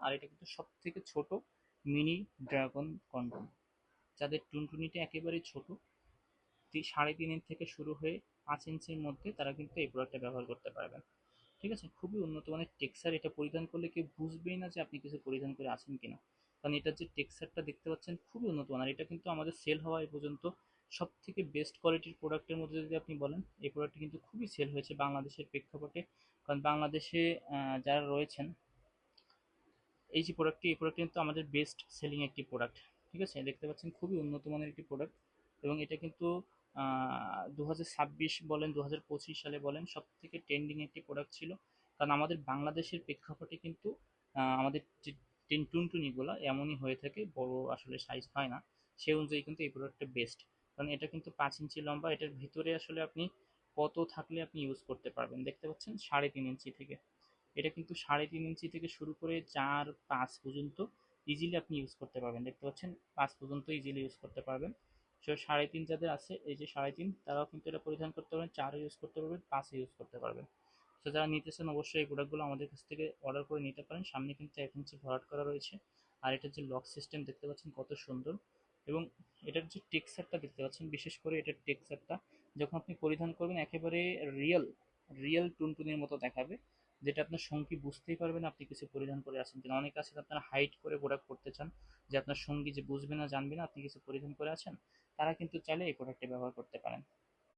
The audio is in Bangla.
আর এটা কিন্তু সব থেকে ছোট মিনি ড্রাগন কন্ডম। যাদের টুনটুনিটা একেবারেই ছোট, 3.5 ইঞ্চ থেকে শুরু হয়ে 5 ইঞ্চির মধ্যে, তারা কিন্তু এই প্রোডাক্টটা ব্যবহার করতে পারবেন। ঠিক আছে, খুবই উন্নত মানের টেক্সচার। এটা পরিধান করলে কেউ বুঝবেই না যে আপনি কিছু পরিধান করে আছেন কিনা, কারণ এটার যে টেক্সচারটা দেখতে পাচ্ছেন খুবই উন্নত মানের। এটা কিন্তু আমাদের সেল হওয়া এ পর্যন্ত সব থেকে বেস্ট কোয়ালিটির প্রোডাক্টের মধ্যে যদি আপনি বলেন, এই প্রোডাক্টটি কিন্তু খুবই সেল হয়েছে বাংলাদেশের প্রেক্ষাপটে। কারণ বাংলাদেশে যারা রয়েছেন, এই প্রোডাক্টটি কিন্তু আমাদের বেস্ট সেলিং একটি প্রোডাক্ট। ঠিক আছে, দেখতে পাচ্ছেন খুবই উন্নত মানের একটি প্রোডাক্ট। এবং এটা কিন্তু 2026 বলেন 2025 সালে বলেন সব থেকে ট্রেন্ডিং একটি প্রোডাক্ট ছিল। কারণ আমাদের বাংলাদেশের প্রেক্ষাপটে কিন্তু আমাদের যে টুনটুনিগুলো এমনই হয়ে থাকে, বড় আসলে সাইজ হয় না, সেই অনুযায়ী কিন্তু এই প্রোডাক্টটা বেস্ট। কারণ এটা কিন্তু 5 ইঞ্চি লম্বা, এটার ভিতরে আসলে আপনি কত থাকলে আপনি ইউজ করতে পারবেন দেখতে পাচ্ছেন 3.5 ইঞ্চি থেকে। এটা কিন্তু 3.5 ইঞ্চি থেকে শুরু করে 4-5 পর্যন্ত ইজিলি আপনি ইউজ করতে পারবেন দেখতে পাচ্ছেন, 5 পর্যন্ত ইজিলি ইউজ করতে পারবেন। সো 3.5 যাদের আছে, এই যে 3.5, তারাও কিন্তু এটা পরিধান করতে পারবেন, 4ও ইউজ করতে পারবেন, 5ও ইউজ করতে পারবেন। তো যারা নিতেছেন অবশ্যই এই প্রোডাক্টগুলো আমাদের কাছ থেকে অর্ডার করে নিতে পারেন। সামনে কিন্তু 1 ইঞ্চি ভরাট করা রয়েছে। আর এটার যে লক সিস্টেম দেখতে পাচ্ছেন কত সুন্দর। এবং এটার যে টেক্সচারটা দেখতে পাচ্ছেন, বিশেষ করে এটার টেক্সচারটা যখন আপনি পরিধান করবেন একেবারে রিয়েল রিয়েল টুনটুনির মতো দেখাবে, যেটা আপনার সঙ্গী বুঝতেই পারবে না আপনি কিছু পরিধান করে আছেন কিনা। অনেকে আছে আপনারা হাইড করে প্রোডাক্ট করতে চান, যে আপনার সঙ্গী যে বুঝবে না জানবে না আপনি কিছু পরিধান করে আছেন, তারা কিন্তু চাইলে এই প্রোডাক্টটি ব্যবহার করতে পারেন।